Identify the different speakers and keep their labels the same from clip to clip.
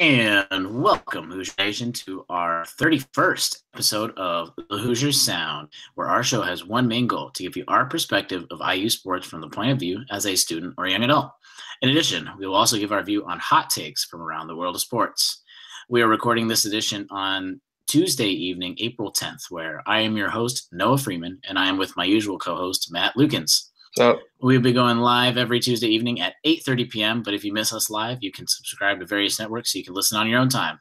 Speaker 1: And welcome, Hoosier Nation, to our 31st episode of the Hoosier Sound, where our show has one main goal to give you our perspective of IU sports from the point of view as a student or young adult. In addition, we will also give our view on hot takes from around the world of sports. We are recording this edition on Tuesday evening, April 10th, where I am your host, Noah Freeman, and I am with my usual co-host, Matt Lukens.
Speaker 2: So
Speaker 1: We'll be going live every Tuesday evening at 8:30 p.m., but if you miss us live, you can subscribe to various networks so you can listen on your own time.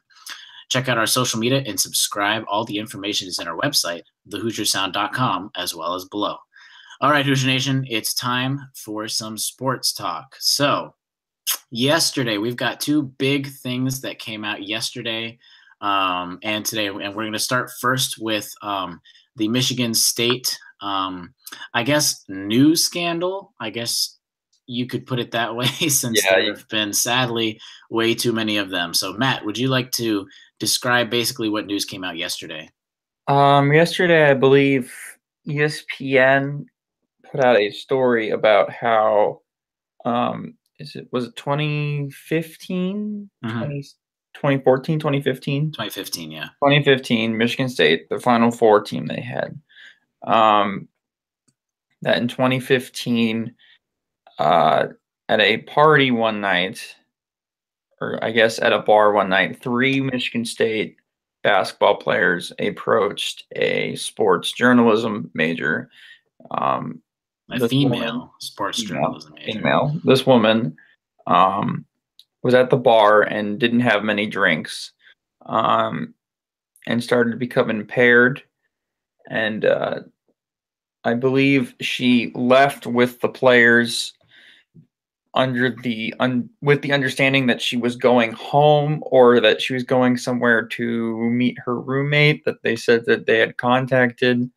Speaker 1: Check out our social media and subscribe. All the information is in our website, thehoosiersound.com, as well as below. All right, Hoosier Nation, it's time for some sports talk. So yesterday, we've got two big things that came out yesterday and today, and we're going to start first with the Michigan State I guess news scandal. I guess you could put it that way, since there have been sadly way too many of them. So, Matt, would you like to describe basically what news came out yesterday?
Speaker 2: yesterday I believe ESPN put out a story about how was it 2015, 2014, 2015?
Speaker 1: 2015, yeah.
Speaker 2: 2015, Michigan State, the Final Four team they had. That in 2015, at a party one night, or I guess at a bar one night, 3 Michigan State basketball players approached a sports journalism major.
Speaker 1: Sports journalism major.
Speaker 2: This woman was at the bar and didn't have many drinks, and started to become impaired. And I believe she left with the players with the understanding that she was going home, or that she was going somewhere to meet her roommate that they said that they had contacted.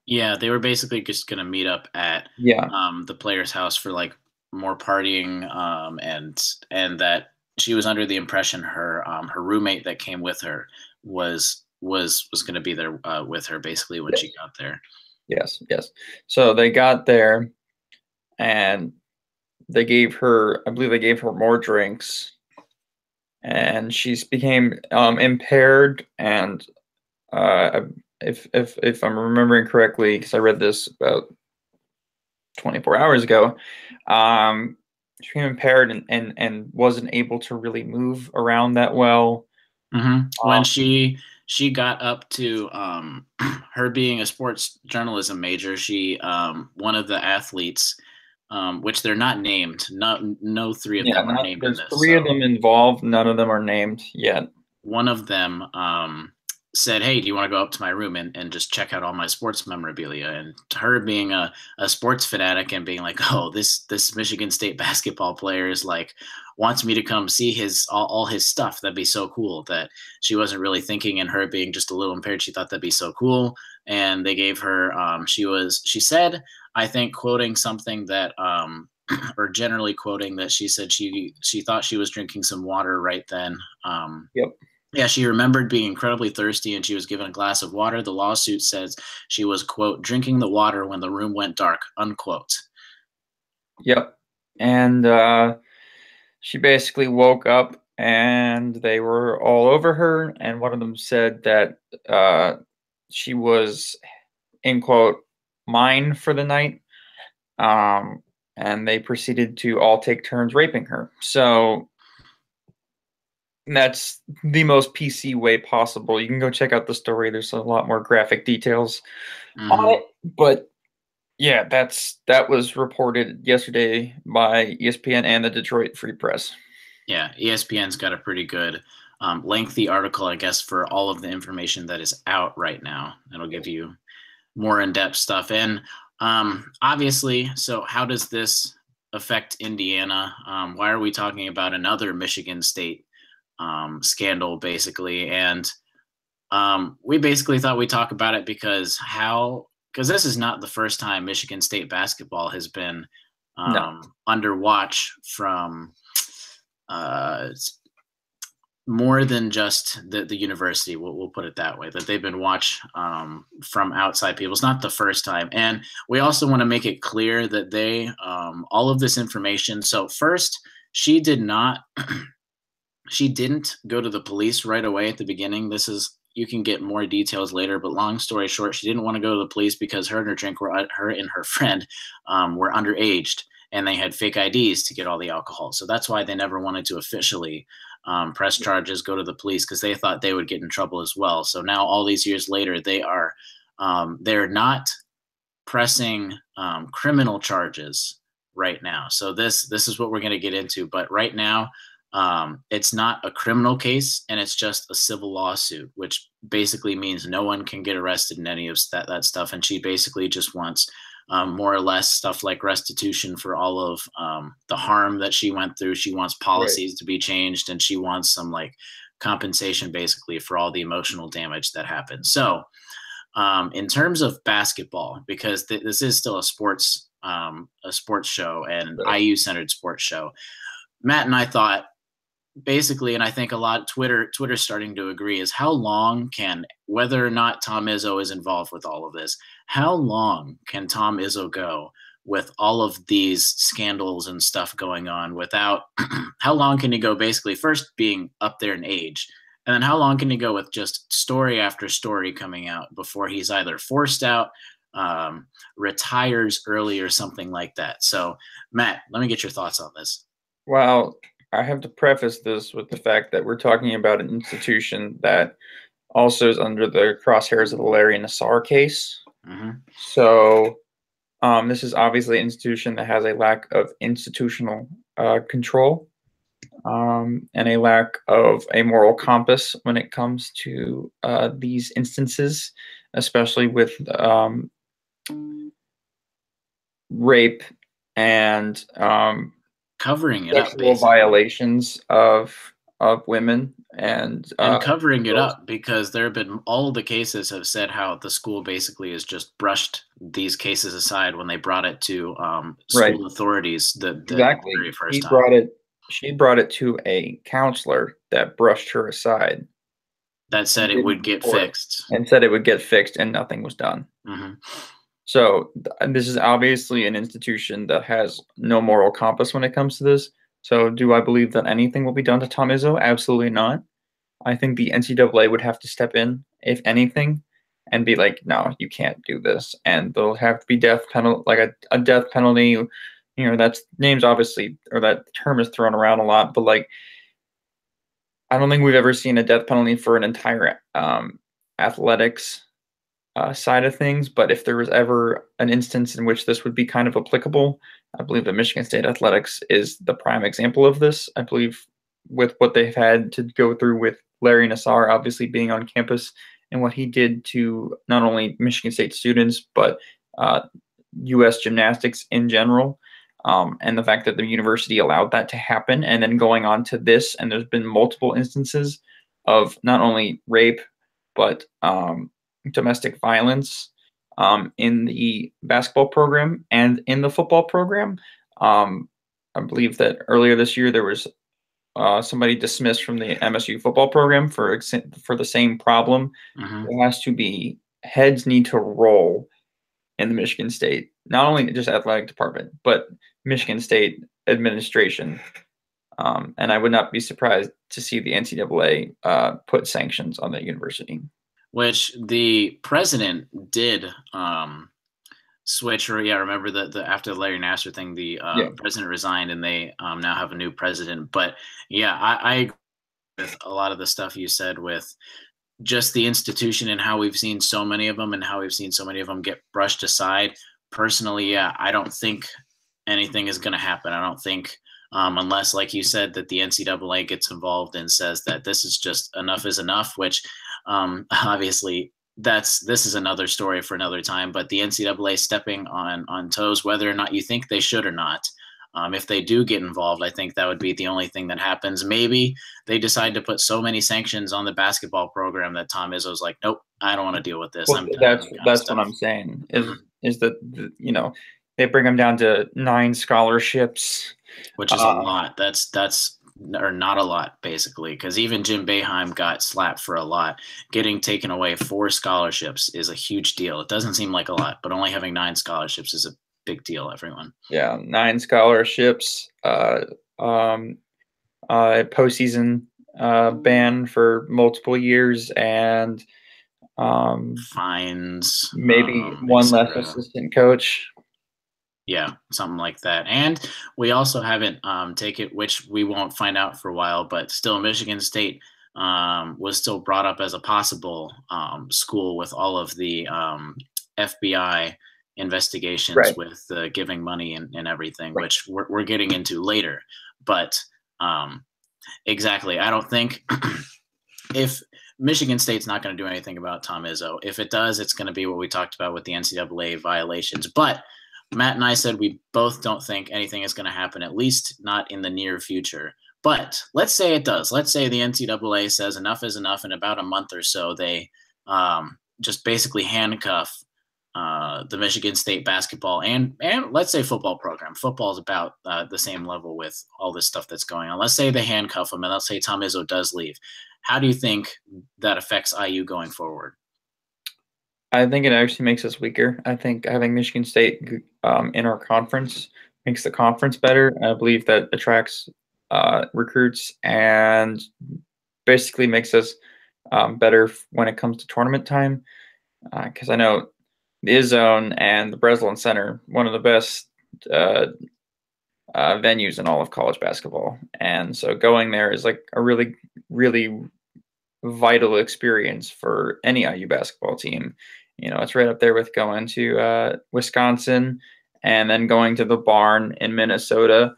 Speaker 1: Yeah, they were basically just going to meet up at the player's house for like more partying, and that she was under the impression her roommate that came with her was going to be there with her basically when she got there.
Speaker 2: Yes. So they got there, and I believe they gave her more drinks, and she became impaired. And if I'm remembering correctly, because I read this about 24 hours ago, she became impaired and wasn't able to really move around that well.
Speaker 1: When she got up to her being a sports journalism major, she one of the athletes, which they're not named. No 3 of them are named in this.
Speaker 2: There's 3 of them involved. None of them are named yet.
Speaker 1: One of them said, "Hey, do you want to go up to my room and just check out all my sports memorabilia?" And her being a sports fanatic and being like, "Oh, this Michigan State basketball player is like wants me to come see all his stuff. That'd be so cool." That she wasn't really thinking, and her being just a little impaired, she thought that'd be so cool. And they gave her she said, I think, quoting something that or generally quoting that, she said she thought she was drinking some water right then. Yeah, she remembered being incredibly thirsty, and she was given a glass of water. The lawsuit says she was, quote, drinking the water when the room went dark, unquote.
Speaker 2: Yep. And she basically woke up, and they were all over her, and one of them said that she was, in quote, mine for the night, and they proceeded to all take turns raping her. So that's the most PC way possible. You can go check out the story. There's a lot more graphic details on it. But yeah, that was reported yesterday by ESPN and the Detroit Free Press.
Speaker 1: Yeah, ESPN's got a pretty good lengthy article, I guess, for all of the information that is out right now. It'll give you more in-depth stuff. And obviously, so how does this affect Indiana? Why are we talking about another Michigan State scandal, basically? And we basically thought we'd talk about it because this is not the first time Michigan State basketball has been under watch from more than just the university. We'll put it that way, that they've been watched from outside people. It's not the first time. And we also want to make it clear that they all of this information. So first, she did not She didn't go to the police right away at the beginning. You can get more details later, but long story short, she didn't want to go to the police because her and her friend were underaged, and they had fake IDs to get all the alcohol. So that's why they never wanted to officially press charges, go to the police, because they thought they would get in trouble as well. So now, all these years later, they're not pressing criminal charges right now. So this is what we're going to get into. But right now, it's not a criminal case, and it's just a civil lawsuit, which basically means no one can get arrested in any of that stuff. And she basically just wants more or less stuff like restitution for all of the harm that she went through. She wants policies to be changed, and she wants some like compensation basically for all the emotional damage that happened. So in terms of basketball, because this is still a sports show and IU-centered sports show, Matt and I thought basically, and I think a lot Twitter's starting to agree, is how long can, whether or not Tom Izzo is involved with all of this, how long can Tom Izzo go with all of these scandals and stuff going on without how long can he go basically first being up there in age, and then how long can he go with just story after story coming out before he's either forced out, retires early, or something like that? So Matt, let me get your thoughts on this.
Speaker 2: Well, I have to preface this with the fact that we're talking about an institution that also is under the crosshairs of the Larry Nassar case.
Speaker 1: Mm-hmm.
Speaker 2: So this is obviously an institution that has a lack of institutional control and a lack of a moral compass when it comes to these instances, especially with rape and
Speaker 1: covering it up,
Speaker 2: sexual violations of women, and
Speaker 1: covering it up, because there have been, all of the cases have said how the school basically has just brushed these cases aside when they brought it to school authorities the very first time.
Speaker 2: She brought it to a counselor that brushed her aside.
Speaker 1: That said it would get fixed.
Speaker 2: And said it would get fixed, and nothing was done.
Speaker 1: Mm-hmm.
Speaker 2: So this is obviously an institution that has no moral compass when it comes to this. So do I believe that anything will be done to Tom Izzo? Absolutely not. I think the NCAA would have to step in, if anything, and be like, no, you can't do this. And there'll have to be death penalty, like a death penalty. You know, that's names obviously, or that term is thrown around a lot, but like, I don't think we've ever seen a death penalty for an entire athletics side of things. But if there was ever an instance in which this would be kind of applicable, I believe that Michigan State athletics is the prime example of this. I believe with what they've had to go through with Larry Nassar obviously being on campus and what he did to not only Michigan State students, but U.S. gymnastics in general. And the fact that the university allowed that to happen, and then going on to this, and there's been multiple instances of not only rape, but domestic violence in the basketball program and in the football program. I believe that earlier this year there was somebody dismissed from the MSU football program for the same problem.
Speaker 1: Mm-hmm.
Speaker 2: There has to be, heads need to roll in the Michigan State, not only just athletic department, but Michigan State administration. And I would not be surprised to see the NCAA put sanctions on that university.
Speaker 1: Which the president did switch, or remember the after the Larry Nassar thing, the president resigned, and they now have a new president. But yeah, I agree with a lot of the stuff you said with just the institution and how we've seen so many of them, and how we've seen so many of them get brushed aside. Personally, yeah, I don't think anything is going to happen. I don't think, unless, like you said, that the NCAA gets involved and says that this is just enough is enough, which obviously this is another story for another time. But the NCAA stepping on toes, whether or not you think they should or not, if they do get involved, I think that would be the only thing that happens. Maybe they decide to put so many sanctions on the basketball program that Tom Izzo's like, nope, I don't want to deal with this.
Speaker 2: Well, that's what I'm saying is that, you know, they bring them down to 9 scholarships,
Speaker 1: which is a lot. That's or not a lot, basically, because even Jim Boeheim got slapped for a lot. Getting taken away 4 scholarships is a huge deal. It doesn't seem like a lot, but only having 9 scholarships is a big deal, everyone.
Speaker 2: Yeah, 9 scholarships, postseason ban for multiple years and
Speaker 1: Fines,
Speaker 2: maybe one less
Speaker 1: etc.
Speaker 2: assistant coach.
Speaker 1: Yeah, something like that. And we also haven't taken, which we won't find out for a while, but still Michigan State was still brought up as a possible school with all of the FBI investigations
Speaker 2: Right.
Speaker 1: with giving money and everything, which we're getting into later. But exactly, I don't think if Michigan State's not going to do anything about Tom Izzo, if it does, it's going to be what we talked about with the NCAA violations. But Matt and I said we both don't think anything is going to happen, at least not in the near future. But let's say it does. Let's say the NCAA says enough is enough. In about a month or so, they just basically handcuff the Michigan State basketball and let's say football program. Football is about the same level with all this stuff that's going on. Let's say they handcuff them, and let's say Tom Izzo does leave. How do you think that affects IU going forward?
Speaker 2: I think it actually makes us weaker. I think having Michigan State in our conference makes the conference better. I believe that attracts recruits and basically makes us better when it comes to tournament time. Because I know the Izzone and the Breslin Center, one of the best venues in all of college basketball. And so going there is like a really, really vital experience for any IU basketball team. It's right up there with going to Wisconsin and then going to the Barn in Minnesota.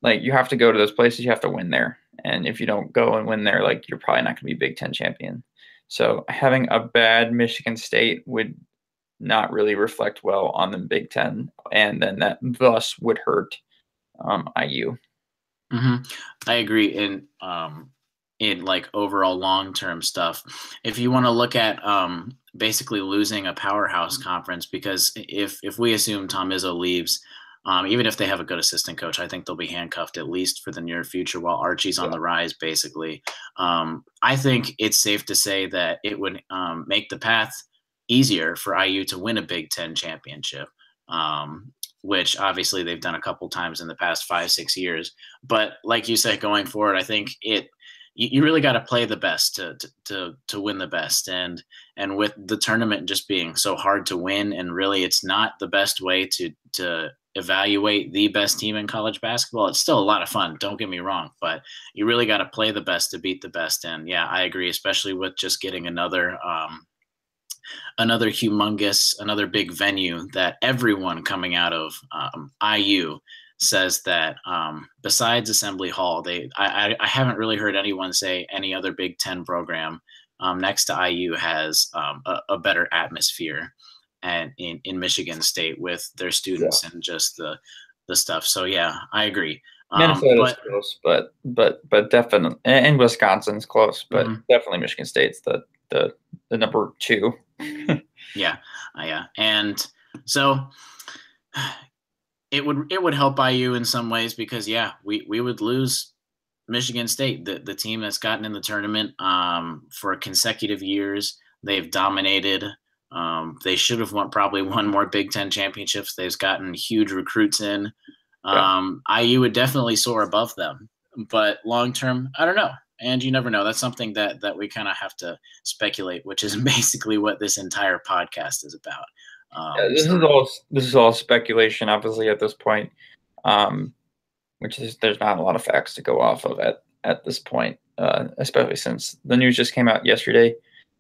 Speaker 2: Like you have to go to those places, you have to win there. And if you don't go and win there, like you're probably not going to be Big Ten champion. So having a bad Michigan State would not really reflect well on the Big Ten, and then that thus would hurt IU.
Speaker 1: Mm-hmm. I agree. In like overall long term stuff, if you want to look at basically losing a powerhouse conference, because if we assume Tom Izzo leaves, even if they have a good assistant coach, I think they'll be handcuffed at least for the near future while Archie's on the rise, basically. I think it's safe to say that it would make the path easier for IU to win a Big Ten championship, which obviously they've done a couple times in the past 5-6 years. But like you said, going forward, I think you really got to play the best to win the best. And with the tournament just being so hard to win, and really it's not the best way to evaluate the best team in college basketball. It's still a lot of fun, don't get me wrong, but you really got to play the best to beat the best. And yeah, I agree, especially with just getting another humongous, another big venue that everyone coming out of IU says that besides Assembly Hall, I haven't really heard anyone say any other Big Ten program next to IU has a better atmosphere and in Michigan State with their students and just the stuff. So yeah, I agree.
Speaker 2: Minnesota's close, but definitely, and Wisconsin's close, but definitely Michigan State's the number 2.
Speaker 1: Yeah, and so it would help IU in some ways because we would lose Michigan State, the team that's gotten in the tournament for consecutive years. They've dominated. They should have probably won more Big Ten championships. They've gotten huge recruits in. IU would definitely soar above them, but long term, I don't know. And you never know. That's something that we kind of have to speculate, which is basically what this entire podcast is about.
Speaker 2: This is all speculation, obviously, at this point, which is there's not a lot of facts to go off of at this point, especially since the news just came out yesterday.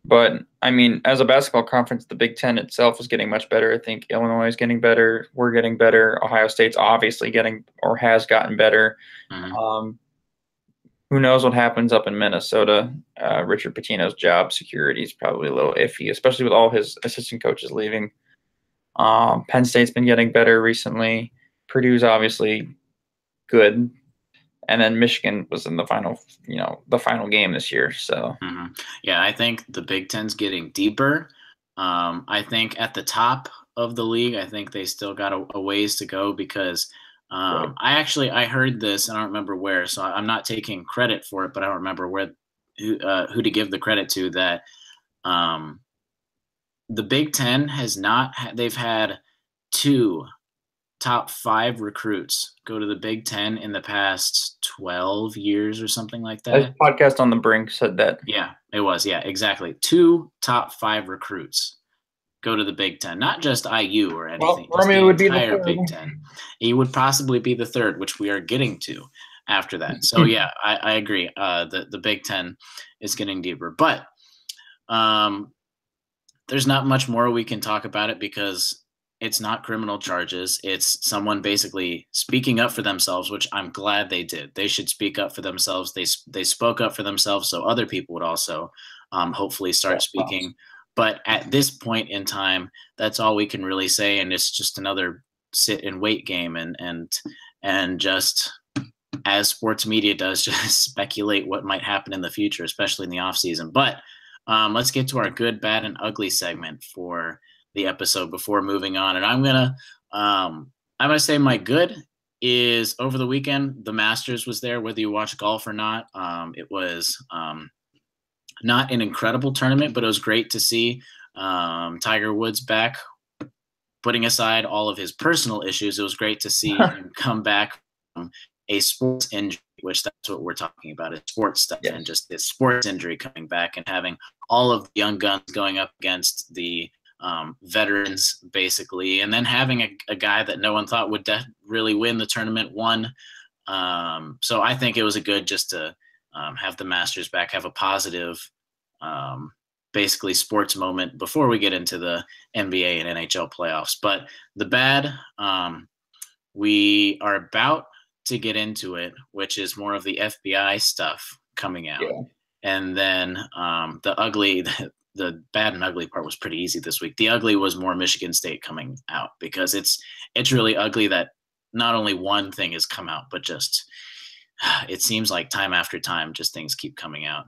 Speaker 2: But I mean, as a basketball conference, the Big Ten itself is getting much better. I think Illinois is getting better. We're getting better. Ohio State's obviously getting or has gotten better. Who knows what happens up in Minnesota? Richard Pitino's job security is probably a little iffy, especially with all his assistant coaches leaving. Penn State's been getting better recently. Purdue's obviously good, and then Michigan was in the final game this year. So
Speaker 1: yeah, I think the Big Ten's getting deeper. I think at the top of the league, I think they still got a ways to go because I heard this, and I don't remember where, so I'm not taking credit for it, but I don't remember who to give the credit to that. The Big Ten has not. They've had 2 top 5 recruits go to the Big Ten in the past 12 years or something like
Speaker 2: A
Speaker 1: that.
Speaker 2: podcast on the brink said that.
Speaker 1: Yeah, it was. Yeah, exactly. 2 top 5 recruits go to the Big Ten, not just IU or anything,
Speaker 2: Well,
Speaker 1: just
Speaker 2: Romeo
Speaker 1: the
Speaker 2: would be the
Speaker 1: entire
Speaker 2: third.
Speaker 1: Big Ten. He would possibly be the third, which we are getting to after that. So yeah, I agree. The Big Ten is getting deeper, but there's not much more we can talk about it because it's not criminal charges. It's someone basically speaking up for themselves, which I'm glad they did. They should speak up for themselves. They spoke up for themselves, so other people would also hopefully start speaking. But at this point in time, that's all we can really say, and it's just another sit and wait game, and just as sports media does, just speculate what might happen in the future, especially in the off season. But let's get to our good, bad, and ugly segment for the episode before moving on. And I'm gonna say my good is over the weekend. The Masters was there, whether you watch golf or not. It was not an incredible tournament, but it was great to see Tiger Woods back. Putting aside all of his personal issues, it was great to see him come back from a sports injury, which that's what we're talking about, is sports stuff, and just this sports injury coming back and having all of the young guns going up against the veterans, basically, and then having a guy that no one thought would really win the tournament won. So I think it was a good just to have the Masters back, have a positive basically sports moment before we get into the NBA and NHL playoffs. But the bad, we are about to get into it, which is more of the FBI stuff coming out. Yeah. And then the ugly, the bad and ugly part was pretty easy this week. The ugly was more Michigan State coming out, because it's really ugly that not only one thing has come out, but just it seems like time after time, just things keep coming out.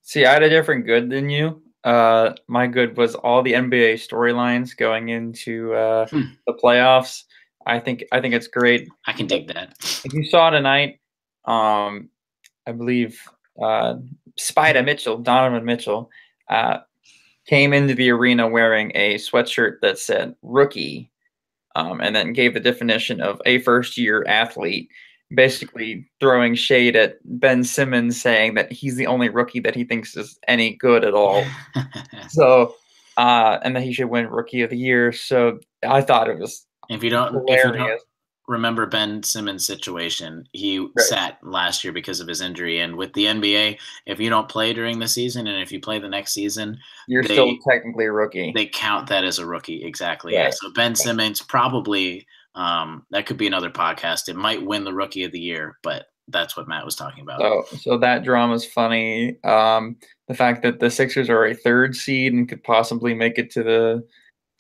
Speaker 2: See, I had a different good than you. My good was all the NBA storylines going into the playoffs. I think it's great.
Speaker 1: I can dig that.
Speaker 2: If you saw tonight, I believe Donovan Mitchell, came into the arena wearing a sweatshirt that said rookie, and then gave the definition of a first-year athlete, basically throwing shade at Ben Simmons, saying that he's the only rookie that he thinks is any good at all. So, and that he should win Rookie of the Year. So I thought it was
Speaker 1: if you don't remember Ben Simmons' situation, he sat last year because of his injury. And with the NBA, if you don't play during the season and if you play the next season,
Speaker 2: you're still technically a rookie.
Speaker 1: They count that as a rookie. Exactly. Right. Yeah. So Ben Simmons probably, that could be another podcast. It might win the Rookie of the Year, but that's what Matt was talking about.
Speaker 2: So that drama's funny. The fact that the Sixers are a 3rd seed and could possibly make it to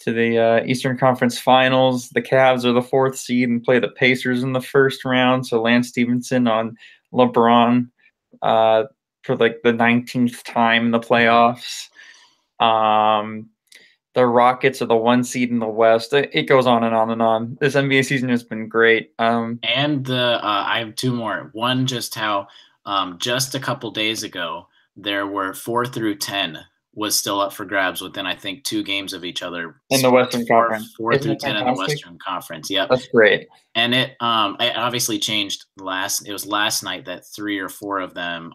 Speaker 2: the Eastern Conference Finals. The Cavs are the 4th seed and play the Pacers in the first round. So Lance Stevenson on LeBron for like the 19th time in the playoffs. The Rockets are the 1 seed in the West. It goes on and on and on. This NBA season has been great.
Speaker 1: And I have 2 more. One, just how just a couple days ago there were 4 through 10 was still up for grabs within, I think, 2 games of each other
Speaker 2: in the Western Conference.
Speaker 1: 4 through 10 in the Western Conference. Yep,
Speaker 2: that's great.
Speaker 1: And it obviously changed it was last night that 3 or 4 of them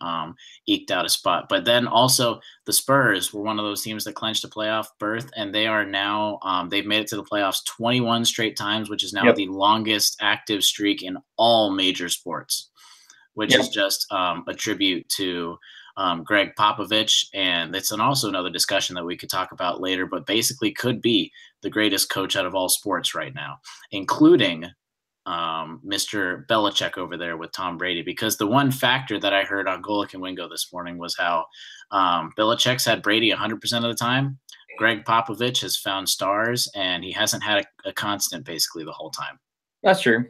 Speaker 1: eked out a spot. But then also the Spurs were one of those teams that clinched a playoff berth, and they are now they've made it to the playoffs 21 straight times, which is now the longest active streak in all major sports, which is just a tribute to Greg Popovich, and it's also another discussion that we could talk about later, but basically could be the greatest coach out of all sports right now, including Mr. Belichick over there with Tom Brady. Because the one factor that I heard on Golick and Wingo this morning was how Belichick's had Brady 100% of the time. Greg Popovich has found stars, and he hasn't had a constant basically the whole time.
Speaker 2: That's true.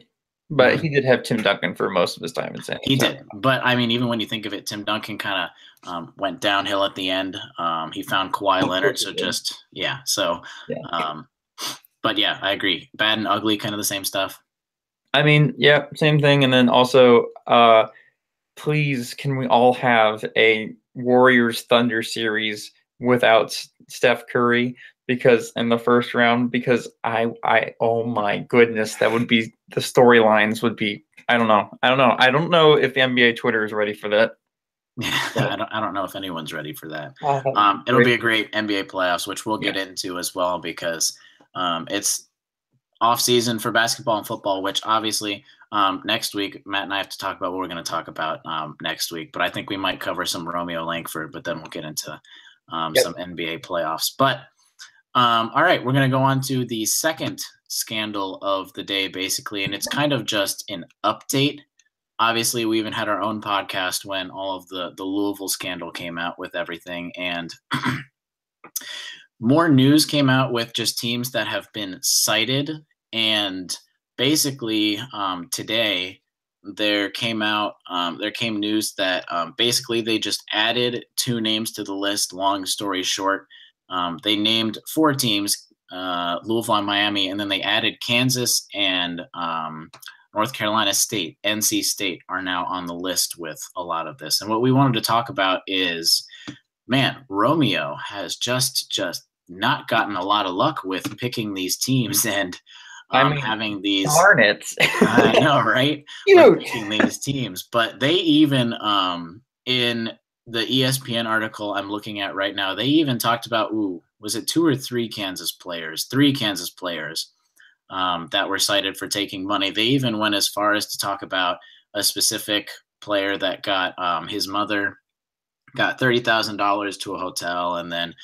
Speaker 2: But he did have Tim Duncan for most of his time in San Antonio.
Speaker 1: He did. But, I mean, even when you think of it, Tim Duncan kind of went downhill at the end. He found Kawhi Leonard. So just, yeah. So, but, yeah, I agree. Bad and ugly, kind of the same stuff.
Speaker 2: I mean, yeah, same thing. And then also, please, can we all have a Warriors Thunder series without Steph Curry? because in the first round, because I oh my goodness, that would be the storylines would be. I don't know. I don't know if the NBA Twitter is ready for that.
Speaker 1: I don't know if anyone's ready for that.
Speaker 2: Oh,
Speaker 1: It'll be a great NBA playoffs, which we'll get into as well, because it's off season for basketball and football, which obviously next week Matt and I have to talk about what we're going to talk about next week. But I think we might cover some Romeo Langford, but then we'll get into some NBA playoffs. But all right, we're going to go on to the second scandal of the day, basically, and it's kind of just an update. Obviously, we even had our own podcast when all of the Louisville scandal came out with everything, and more news came out with just teams that have been cited. And basically, today there came news that basically they just added 2 names to the list. Long story short, they named 4 teams, Louisville and Miami, and then they added Kansas and North Carolina State. NC State are now on the list with a lot of this. And what we wanted to talk about is, man, Romeo has just not gotten a lot of luck with picking these teams and having these.
Speaker 2: Darn it.
Speaker 1: I know, right? Picking these teams. But they even, in the ESPN article I'm looking at right now, they even talked about, was it 2 or 3 Kansas players? 3 Kansas players that were cited for taking money. They even went as far as to talk about a specific player that got his mother got $30,000 to a hotel, and then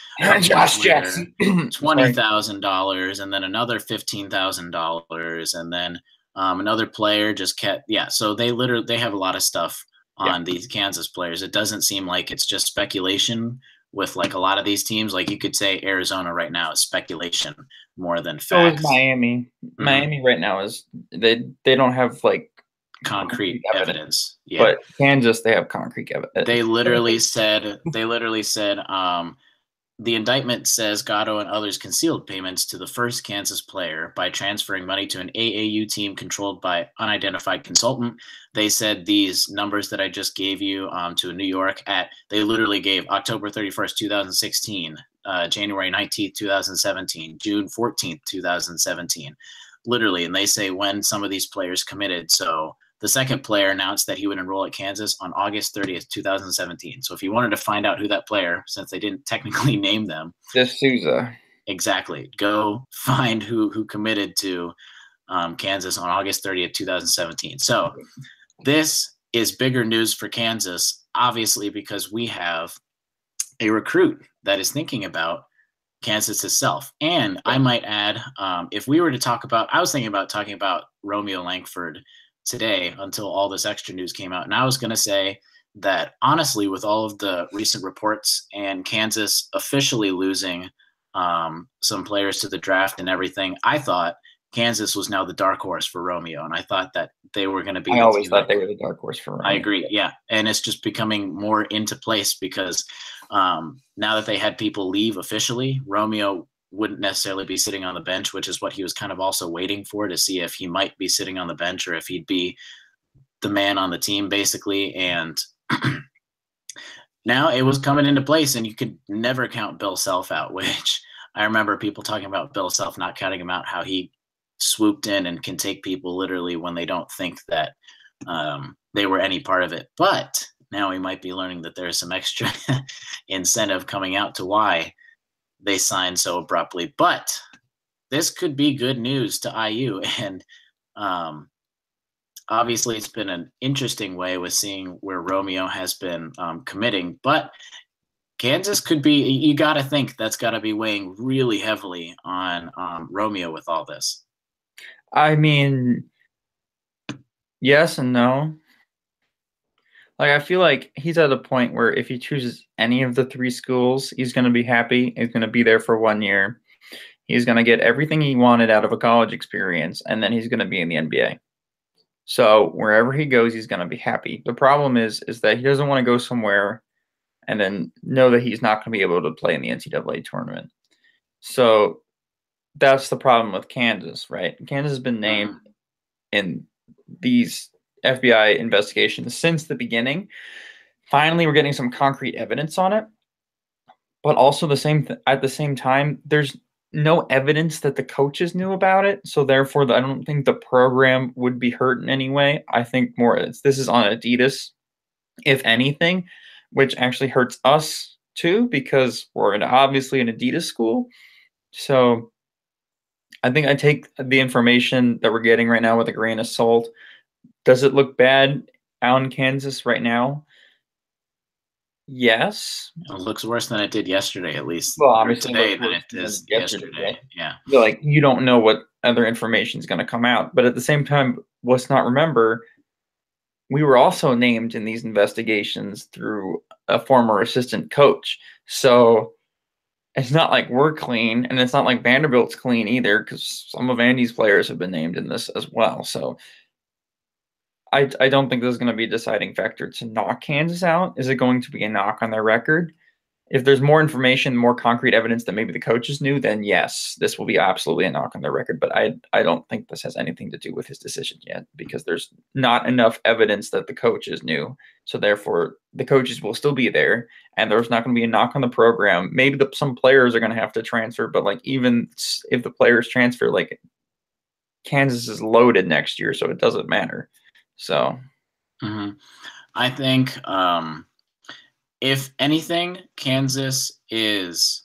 Speaker 2: Josh Jackson
Speaker 1: $20,000, and then another $15,000, and then another player just kept. Yeah, so they have a lot of stuff on these Kansas players. It doesn't seem like it's just speculation with like a lot of these teams. Like you could say Arizona right now is speculation more than facts.
Speaker 2: So is Miami. Mm-hmm. Miami right now is they don't have like
Speaker 1: concrete evidence. Yeah.
Speaker 2: But Kansas, they have concrete evidence.
Speaker 1: They literally said the indictment says Gatto and others concealed payments to the first Kansas player by transferring money to an AAU team controlled by unidentified consultant. They said these numbers that I just gave you to New York they literally gave October 31st, 2016, January 19th, 2017, June 14th, 2017, literally. And they say when some of these players committed. So the second player announced that he would enroll at Kansas on August 30th, 2017. So if you wanted to find out who that player, since they didn't technically name them.
Speaker 2: D'Souza.
Speaker 1: Exactly. Go find who committed to Kansas on August 30th, 2017. So this is bigger news for Kansas, obviously, because we have a recruit that is thinking about Kansas itself. And I might add, if we were to talk about, I was thinking about talking about Romeo Langford today until all this extra news came out. And I was going to say that honestly, with all of the recent reports and Kansas officially losing some players to the draft and everything, I thought Kansas was now the dark horse for Romeo. And I thought that they were going to be.
Speaker 2: I always thought they were the dark horse for Romeo.
Speaker 1: I agree. Yeah. And it's just becoming more into place because now that they had people leave officially, Romeo wouldn't necessarily be sitting on the bench, which is what he was kind of also waiting for, to see if he might be sitting on the bench or if he'd be the man on the team, basically. And now it was coming into place, and you could never count Bill Self out, which I remember people talking about Bill Self not counting him out, how he swooped in and can take people literally when they don't think that they were any part of it. But now we might be learning that there's some extra incentive coming out to why they signed so abruptly. But this could be good news to IU. And obviously it's been an interesting way with seeing where Romeo has been committing. But Kansas could be, you got to think that's got to be weighing really heavily on Romeo with all this.
Speaker 2: I mean, yes and no. Like, I feel like he's at a point where if he chooses any of the 3 schools, he's going to be happy. He's going to be there for 1 year. He's going to get everything he wanted out of a college experience, and then he's going to be in the NBA. So wherever he goes, he's going to be happy. The problem is that he doesn't want to go somewhere and then know that he's not going to be able to play in the NCAA tournament. So that's the problem with Kansas, right? Kansas has been named in these FBI investigations since the beginning. Finally, we're getting some concrete evidence on it. But also at the same time, there's no evidence that the coaches knew about it, so therefore I don't think the program would be hurt in any way. I think this is on Adidas, if anything, which actually hurts us too because we're obviously an Adidas school. So I think I take the information that we're getting right now with a grain of salt. Does it look bad out in Kansas right now? Yes.
Speaker 1: It looks worse than it did yesterday, at least,
Speaker 2: Well,
Speaker 1: or
Speaker 2: obviously, it
Speaker 1: today
Speaker 2: looks
Speaker 1: than
Speaker 2: worse
Speaker 1: it
Speaker 2: than
Speaker 1: is
Speaker 2: yesterday. Yeah.
Speaker 1: yesterday. Yeah.
Speaker 2: But, like, you don't know what other information is going to come out. But at the same time, let's not remember we were also named in these investigations through a former assistant coach. So it's not like we're clean, and it's not like Vanderbilt's clean either, because some of Andy's players have been named in this as well. So I don't think this is going to be a deciding factor to knock Kansas out. Is it going to be a knock on their record? If there's more information, more concrete evidence that maybe the coaches knew, then yes, this will be absolutely a knock on their record. But I don't think this has anything to do with his decision yet because there's not enough evidence that the coaches knew. So therefore, the coaches will still be there, and there's not going to be a knock on the program. Maybe some players are going to have to transfer, but like even if the players transfer, like Kansas is loaded next year, so it doesn't matter. So
Speaker 1: I think if anything, Kansas is.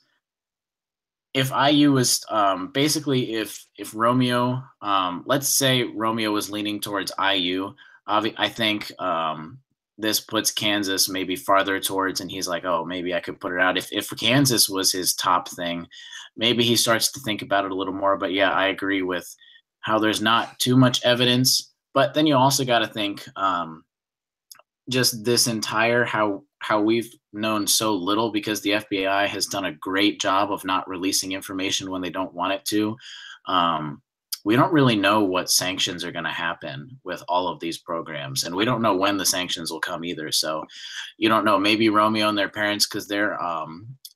Speaker 1: If IU was basically if Romeo, let's say Romeo was leaning towards IU, I think this puts Kansas maybe farther towards, and he's like, oh, maybe I could put it out. If Kansas was his top thing, maybe he starts to think about it a little more. But yeah, I agree with how there's not too much evidence. But then you also got to think just this entire how we've known so little because the FBI has done a great job of not releasing information when they don't want it to. We don't really know what sanctions are going to happen with all of these programs, and we don't know when the sanctions will come either. So you don't know. Maybe Romeo and their parents, because they're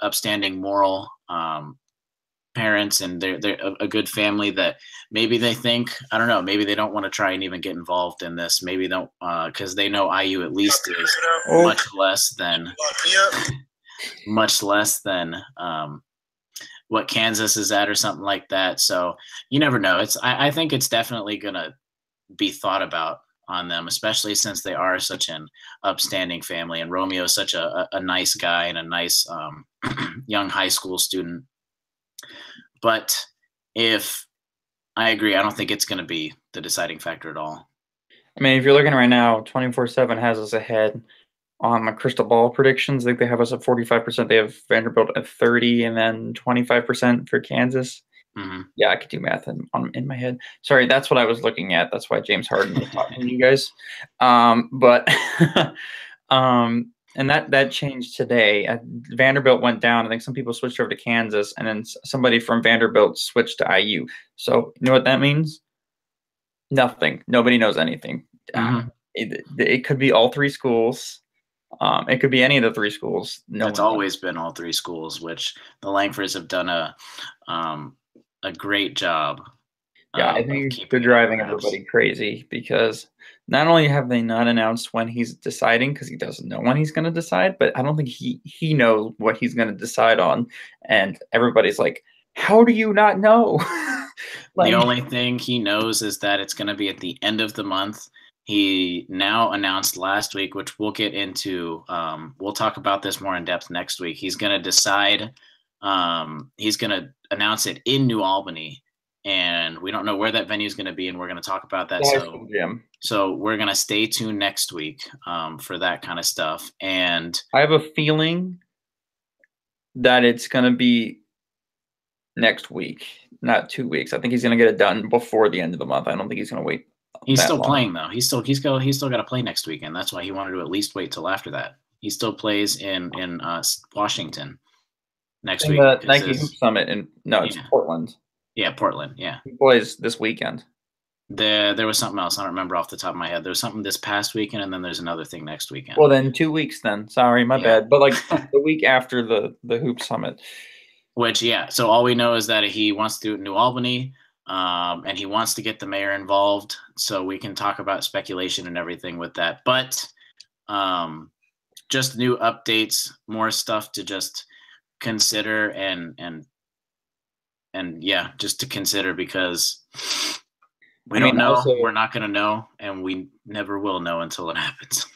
Speaker 1: upstanding, moral parents, and they're a good family, that maybe they think, I don't know, maybe they don't want to try and even get involved in this. Maybe they don't, because they know IU at least is much less than what Kansas is at or something like that. So you never know. I think it's definitely gonna be thought about on them, especially since they are such an upstanding family, and Romeo is such a nice guy and a nice young high school student. But if I agree, I don't think it's going to be the deciding factor at all.
Speaker 2: I mean, if you're looking right now, 24/7 has us ahead on the crystal ball predictions. I think they have us at 45%. They have Vanderbilt at 30, and then 25% for Kansas.
Speaker 1: Mm-hmm.
Speaker 2: Yeah, I could do math in my head. Sorry, that's what I was looking at. That's why James Harden was talking to you guys. But and that changed today. Vanderbilt went down. I think some people switched over to Kansas, and then somebody from Vanderbilt switched to IU. So you know what that means? Nothing. Nobody knows anything.
Speaker 1: Mm-hmm.
Speaker 2: It could be all three schools. It could be any of the three schools.
Speaker 1: It's always been all three schools, which the Langfords have done a great job.
Speaker 2: Yeah, I think they're driving everybody crazy because not only have they not announced when he's deciding, because he doesn't know when he's going to decide, but I don't think he knows what he's going to decide on. And everybody's like, how do you not know?
Speaker 1: The only thing he knows is that it's going to be at the end of the month. He now announced last week, which we'll get into. We'll talk about this more in depth next week. He's going to decide. He's going to announce it in New Albany, and we don't know where that venue is going to be, and we're going to talk about that. So we're going to stay tuned next week for that kind of stuff. And
Speaker 2: I have a feeling that it's going to be next week, not 2 weeks. I think he's going to get it done before the end of the month. I don't think he's going to wait.
Speaker 1: He's still playing though. He's still got to play next weekend. That's why he wanted to at least wait till after that. He still plays in Washington next week.
Speaker 2: The Nike Hoop Summit it's Portland.
Speaker 1: Yeah, Portland. Yeah,
Speaker 2: he plays this weekend.
Speaker 1: There was something else. I don't remember off the top of my head. There was something this past weekend, and then there's another thing next weekend.
Speaker 2: Well, then 2 weeks. Then sorry, my bad. But like the week after the Hoop Summit.
Speaker 1: Which so all we know is that he wants to do it in New Albany. And he wants to get the mayor involved, so we can talk about speculation and everything with that. But just new updates, more stuff to just consider and and yeah, just to consider, because we don't know,
Speaker 2: also,
Speaker 1: we're not going to know, and we never will know until it happens.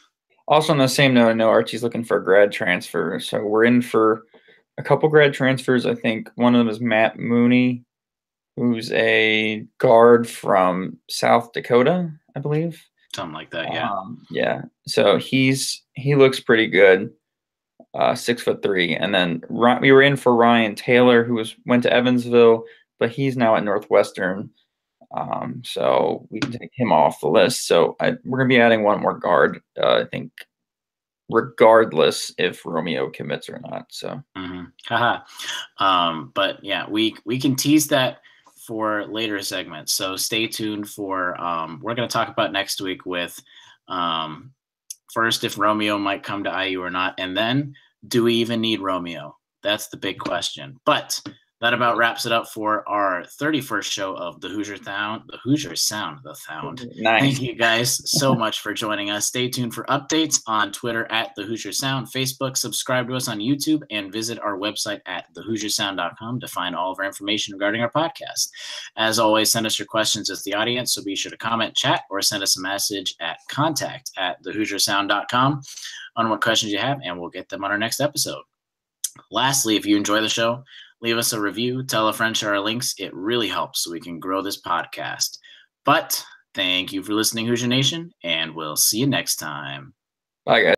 Speaker 2: Also on the same note, I know Archie's looking for a grad transfer, so we're in for a couple grad transfers. I think one of them is Matt Mooney, who's a guard from South Dakota, I believe.
Speaker 1: Something like that, yeah.
Speaker 2: Yeah. So he looks pretty good, 6'3", and then we were in for Ryan Taylor, who went to Evansville, but he's now at Northwestern. So we can take him off the list. So we're gonna be adding one more guard, I think, regardless if Romeo commits or not. So,
Speaker 1: but yeah, we can tease that for later segments. So stay tuned for. We're going to talk about next week with first if Romeo might come to IU or not, and then do we even need Romeo? That's the big question. But that about wraps it up for our 31st show of the Hoosier Sound. Nice. Thank you guys so much for joining us. Stay tuned for updates on Twitter at the Hoosier Sound, Facebook, subscribe to us on YouTube, and visit our website at thehoosiersound.com to find all of our information regarding our podcast. As always, send us your questions as the audience, so be sure to comment, chat, or send us a message at contact@thehoosiersound.com on what questions you have, and we'll get them on our next episode. Lastly, if you enjoy the show, leave us a review, tell a friend, share our links. It really helps so we can grow this podcast. But thank you for listening, Hoosier Nation, and we'll see you next time.
Speaker 2: Bye, guys.